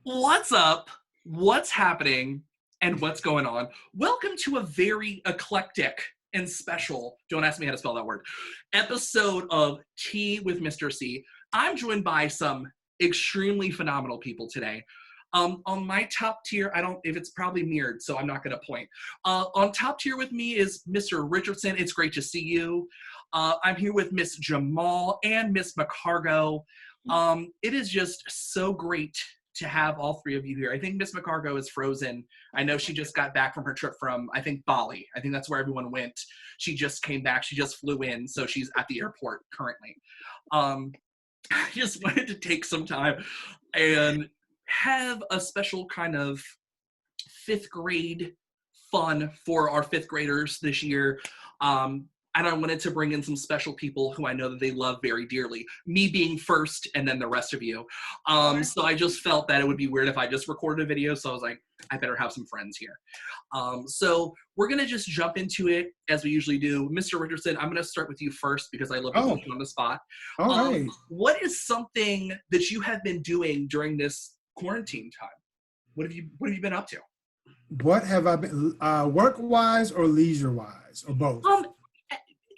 What's up? What's happening? And what's going on? Welcome to a very eclectic and special, don't ask me how to spell that word, episode of Tea with Mr. C. I'm joined by some extremely phenomenal people today. On my top tier, I don't, if it's probably mirrored, so I'm not going to point. On top tier with me is Mr. Richardson. It's great to see you. I'm here with Miss Jammal and Miss McCargo. It is just so great to have all three of you here. I think Miss McCargo is frozen. I know she just got back from her trip from, I think, Bali. I think that's where everyone went. She just came back. She just flew in, so she's at the airport currently. I just wanted to take some time and have a special kind of fifth grade fun for our fifth graders this year. And I wanted to bring in some special people who I know that they love very dearly. Me being first, and then the rest of you. So I just felt that it would be weird if I just recorded a video, so I was like, I better have some friends here. So we're gonna just jump into it as we usually do. Mr. Richardson, I'm gonna start with you first because I love to put you on the spot. All right. What is something that you have been doing during this quarantine time? What have you been up to? What have I been, work-wise or leisure-wise, or both?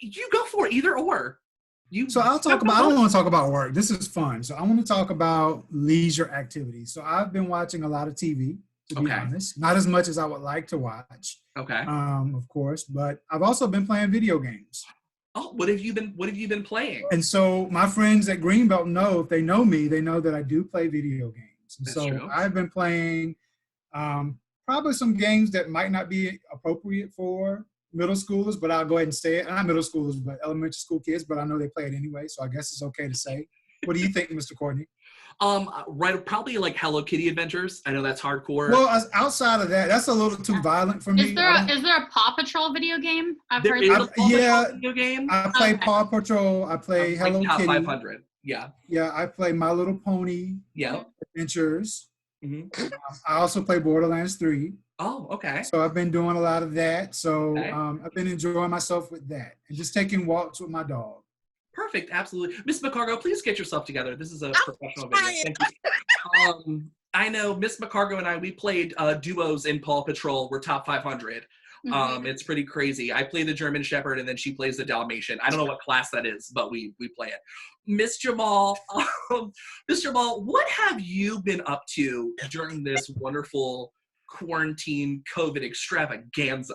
You go for it, either or. So I'll talk about, I don't want to talk about work. This is fun. So I want to talk about leisure activities. So I've been watching a lot of TV, to be honest. Not as much as I would like to watch. Okay. Of course, but I've also been playing video games. Oh, what have you been playing? And so my friends at Greenbelt know, if they know me, they know that I do play video games. And That's so true. I've been playing probably some games that might not be appropriate for middle schoolers, but I'll go ahead and say it. Not middle schoolers, but elementary school kids, but I know they play it anyway, so I guess it's okay to say. What do you think, Mr. Courtney? Right, probably like Hello Kitty Adventures. I know that's hardcore. Well, outside of that, that's a little too violent for me. Is there a Paw Patrol video game? There is a Paw Patrol video game. I play Paw Patrol. I play Hello like Top Kitty. 500. Yeah. Yeah, I play My Little Pony. Yeah. Adventures. Mm-hmm. I also play Borderlands 3. Oh, okay. So I've been doing a lot of that. So I've been enjoying myself with that and just taking walks with my dog. Perfect. Absolutely. Miss McCargo, please get yourself together. This is a professional video. Thank you. I know Miss McCargo and I, we played duos in Paw Patrol. We're top 500. It's pretty crazy. I play the German Shepherd and then she plays the Dalmatian. I don't know what class that is, but we play it. Miss Jammal, Miss Jammal, what have you been up to during this wonderful quarantine COVID extravaganza?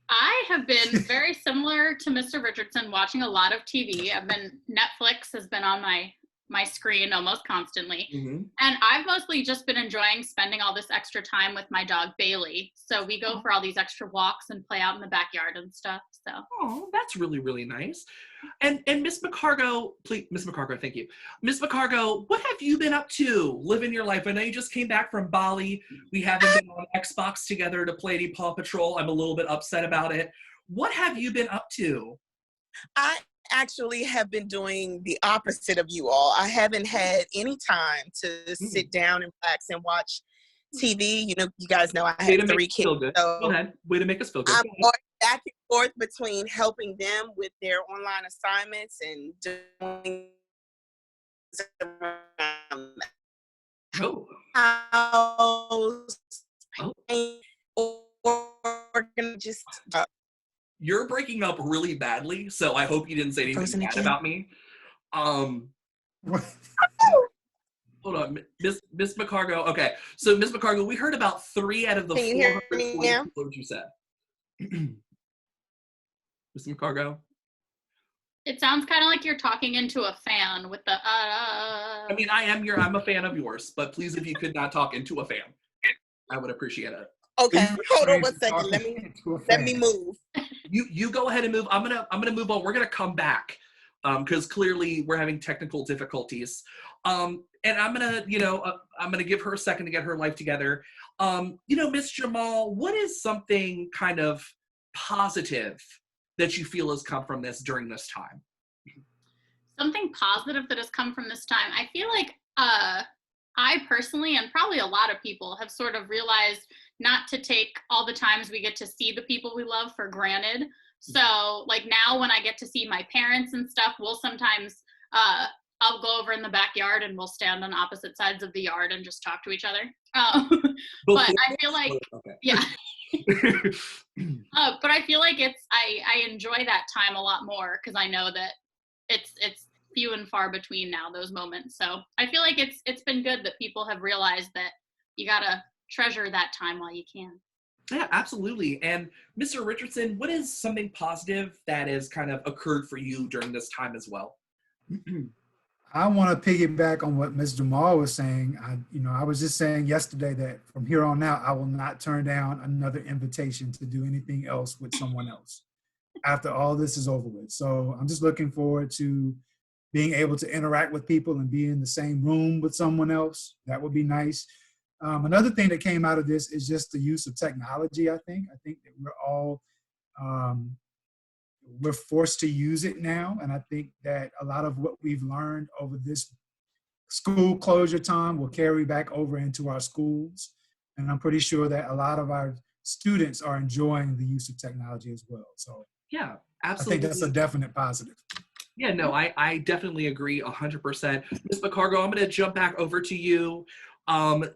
I have been very similar to Mr. Richardson, watching a lot of TV. Netflix has been on my screen almost constantly. And I've mostly just been enjoying spending all this extra time with my dog Bailey. So we go for all these extra walks and play out in the backyard and stuff. So that's really, really nice. And Miss McCargo, please, Miss McCargo, thank you. Miss McCargo, what have you been up to living your life? I know you just came back from Bali. We haven't been on Xbox together to play any Paw Patrol. I'm a little bit upset about it. What have you been up to? I actually have been doing the opposite of you all. I haven't had any time to sit down and relax and watch TV. You know, you guys know I have 3 kids. So go ahead. Way to make us feel good. I'm going back and forth between helping them with their online assignments and doing just You're breaking up really badly, so I hope you didn't say anything bad about me. Hold on, Miss McCargo. Okay, so Miss McCargo, we heard about 3 out of the 400 words you said. Miss McCargo? it sounds kind of like you're talking into a fan with the I mean, I'm a fan of yours, but please, if you could not talk into a fan, I would appreciate it. Okay, hold on 1 second. Let me move. You go ahead and move. I'm gonna move on. We're gonna come back because clearly we're having technical difficulties. And I'm gonna give her a second to get her life together. Miss Jammal, what is something kind of positive that you feel has come from this during this time? Something positive that has come from this time. I feel like I personally, and probably a lot of people, have sort of realized not to take all the times we get to see the people we love for granted. So like now when I get to see my parents and stuff, we'll sometimes I'll go over in the backyard and we'll stand on opposite sides of the yard and just talk to each other. But I feel like, yeah. But I feel like I enjoy that time a lot more because I know that it's few and far between now, those moments. So I feel like it's been good that people have realized that you gotta treasure that time while you can. Yeah, absolutely. And Mr. Richardson, what is something positive that has kind of occurred for you during this time as well? I want to piggyback on what Ms. Jammal was saying. I was just saying yesterday that from here on out, I will not turn down another invitation to do anything else with someone else after all this is over with. So I'm just looking forward to being able to interact with people and be in the same room with someone else. That would be nice. Another thing that came out of this is just the use of technology, I think. I think that we're forced to use it now. And I think that a lot of what we've learned over this school closure time will carry back over into our schools. And I'm pretty sure that a lot of our students are enjoying the use of technology as well. So yeah, absolutely. I think that's a definite positive. Yeah, no, I definitely agree 100%. Ms. McCargo, I'm going to jump back over to you.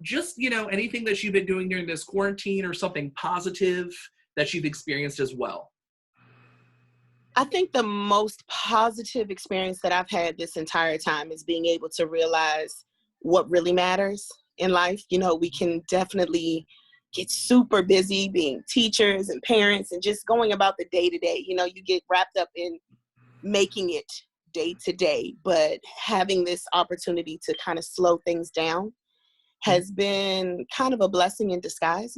Just, anything that you've been doing during this quarantine or something positive that you've experienced as well. I think the most positive experience that I've had this entire time is being able to realize what really matters in life. We can definitely get super busy being teachers and parents and just going about the day to day. You get wrapped up in making it day to day, but having this opportunity to kind of slow things down has been kind of a blessing in disguise,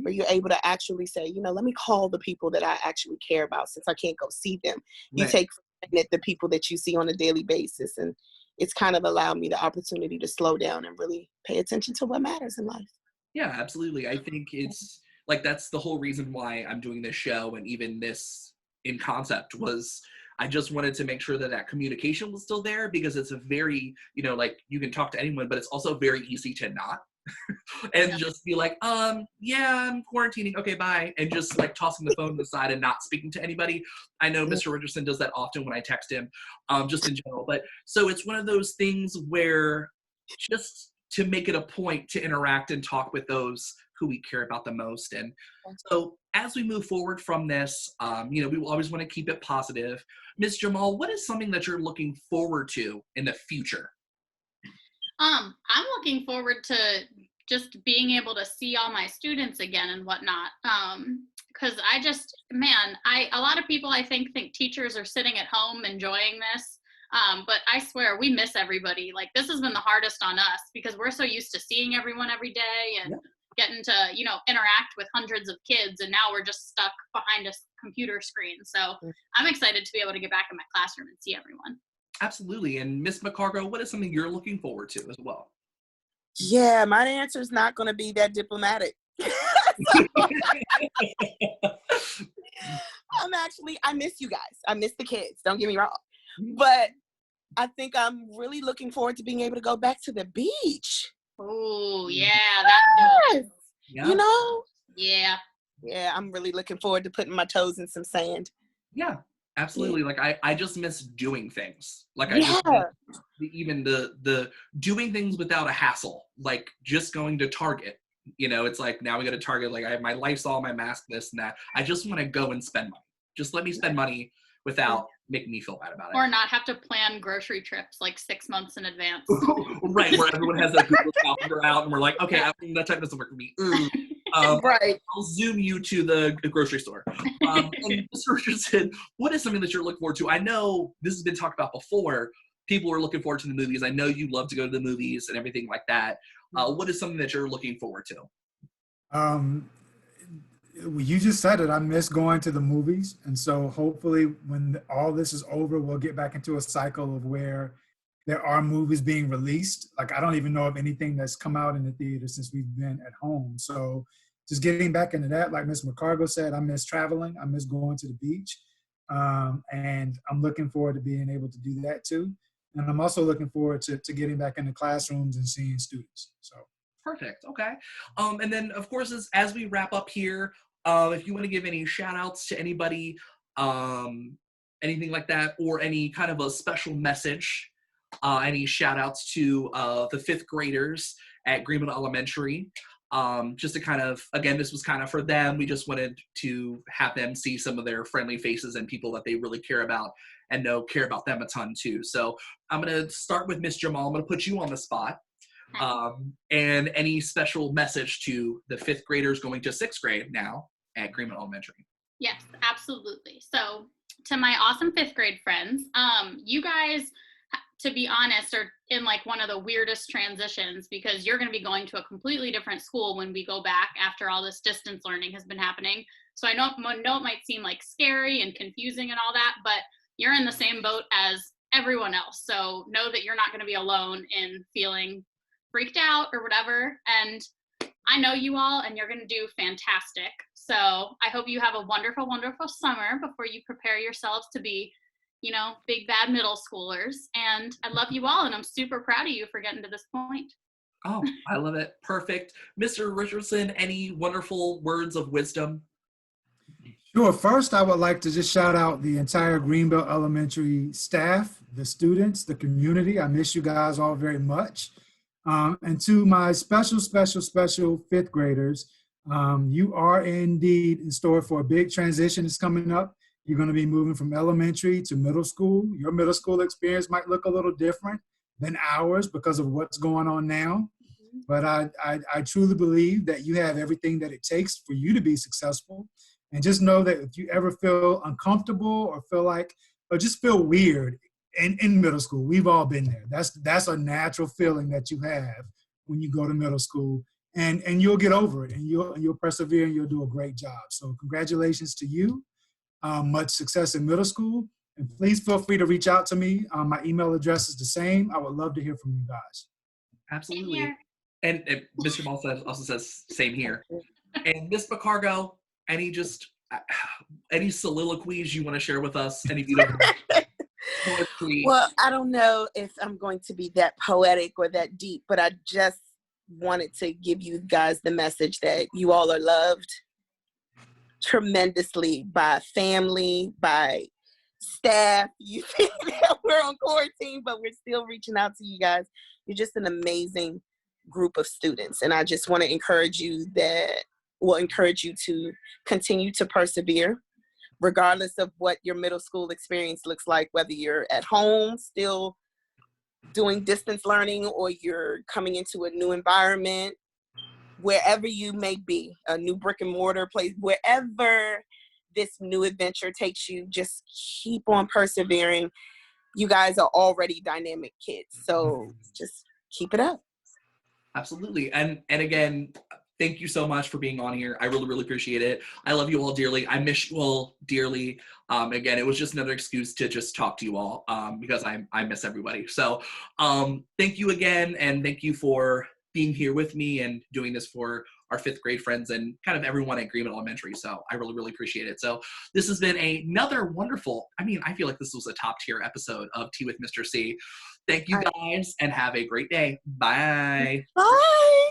where you're able to actually say, let me call the people that I actually care about since I can't go see them. You take for granted the people that you see on a daily basis. And it's kind of allowed me the opportunity to slow down and really pay attention to what matters in life. Yeah, absolutely. I think it's like, that's the whole reason why I'm doing this show. And even this in concept was, I just wanted to make sure that communication was still there, because it's a very, you can talk to anyone, but it's also very easy to not. And just be like, yeah, I'm quarantining. Okay, bye. And just like tossing the phone to the side and not speaking to anybody. I know Mr. Richardson does that often when I text him, just in general. But so it's one of those things where just to make it a point to interact and talk with those who we care about the most. And so as we move forward from this, we will always want to keep it positive. Ms. Jammal, what is something that you're looking forward to in the future? I'm looking forward to just being able to see all my students again and whatnot. Because a lot of people I think teachers are sitting at home enjoying this. But I swear we miss everybody. Like, this has been the hardest on us because we're so used to seeing everyone every day and getting to, interact with hundreds of kids. And now we're just stuck behind a computer screen. So I'm excited to be able to get back in my classroom and see everyone. Absolutely. And Ms. McCargo, what is something you're looking forward to as well? Yeah, my answer is not going to be that diplomatic. I miss you guys. I miss the kids. Don't get me wrong. But I think I'm really looking forward to being able to go back to the beach. Oh, yeah. That's good. Yeah. Yeah. Yeah, I'm really looking forward to putting my toes in some sand. Yeah, absolutely. Like, I just miss doing things. Like, even the doing things without a hassle, like just going to Target. It's like, now we go to Target, like I have my Lysol, my mask, this and that. I just want to go and spend money. Just let me spend money without making me feel bad about it. Or not have to plan grocery trips like 6 months in advance. Right, where everyone has their Google calendar out and we're like, okay, that type doesn't work for me. Right. I'll zoom you to the grocery store. And Mr. Richardson, what is something that you're looking forward to? I know this has been talked about before. People are looking forward to the movies. I know you love to go to the movies and everything like that. What is something that you're looking forward to? You just said it. I miss going to the movies. And so hopefully when all this is over, we'll get back into a cycle of where there are movies being released. Like, I don't even know of anything that's come out in the theater since we've been at home. So just getting back into that, like Ms. McCargo said, I miss traveling. I miss going to the beach. And I'm looking forward to being able to do that too. And I'm also looking forward to getting back into classrooms and seeing students. So perfect. Okay. And then of course, as we wrap up here, if you want to give any shout outs to anybody, anything like that, or any kind of a special message, Any shout outs to the fifth graders at Greenville Elementary? Just to kind of, again, this was kind of for them. We just wanted to have them see some of their friendly faces and people that they really care about and know care about them a ton too. So I'm going to start with Miss Jammal. I'm going to put you on the spot. And any special message to the fifth graders going to sixth grade now at Greenville Elementary? Yes, absolutely. So to my awesome fifth grade friends, you guys, to be honest, are in like one of the weirdest transitions because you're going to be going to a completely different school when we go back after all this distance learning has been happening. So I know it might seem like scary and confusing and all that, but you're in the same boat as everyone else. So know that you're not going to be alone in feeling freaked out or whatever. And I know you all, and you're going to do fantastic. So I hope you have a wonderful, wonderful summer before you prepare yourselves to be, you know, big bad middle schoolers. And I love you all, and I'm super proud of you for getting to this point. Oh, I love it. Perfect. Mr. Richardson, any wonderful words of wisdom? Sure. First, I would like to just shout out the entire Greenville Elementary staff, the students, the community. I miss you guys all very much. And to my special fifth graders, you are indeed in store for a big transition that's coming up. You're going to be moving from elementary to middle school. Your middle school experience might look a little different than ours because of what's going on now. But I truly believe that you have everything that it takes for you to be successful. And just know that if you ever feel uncomfortable or feel like, or just feel weird in middle school, we've all been there. That's a natural feeling that you have when you go to middle school, and you'll get over it, and you'll persevere, and you'll do a great job. So congratulations to you. Much success in middle school, and please feel free to reach out to me. My email address is the same. I would love to hear from you guys. Absolutely. And Mr. Ball also says same here. And Miss McCargo, any soliloquies you want to share with us? Any beautiful poetry? Well, I don't know if I'm going to be that poetic or that deep, but I just wanted to give you guys the message that you all are loved tremendously by family, by staff. You think that we're on quarantine, but we're still reaching out to you guys. You're just an amazing group of students. And I just want to encourage you to continue to persevere, regardless of what your middle school experience looks like, whether you're at home still doing distance learning or you're coming into a new environment, wherever you may be, a new brick and mortar place, wherever this new adventure takes you, just keep on persevering. You guys are already dynamic kids, so just keep it up. Absolutely. And again, thank you so much for being on here. I really, really appreciate it. I love you all dearly. I miss you all dearly. Again, it was just another excuse to just talk to you all because I miss everybody. So thank you again, and thank you for being here with me and doing this for our fifth grade friends and kind of everyone at Greenville Elementary. So I really, really appreciate it. So this has been another wonderful, I feel like this was a top tier episode of Tea with Mr. C. Thank you guys and have a great day. Bye. Bye.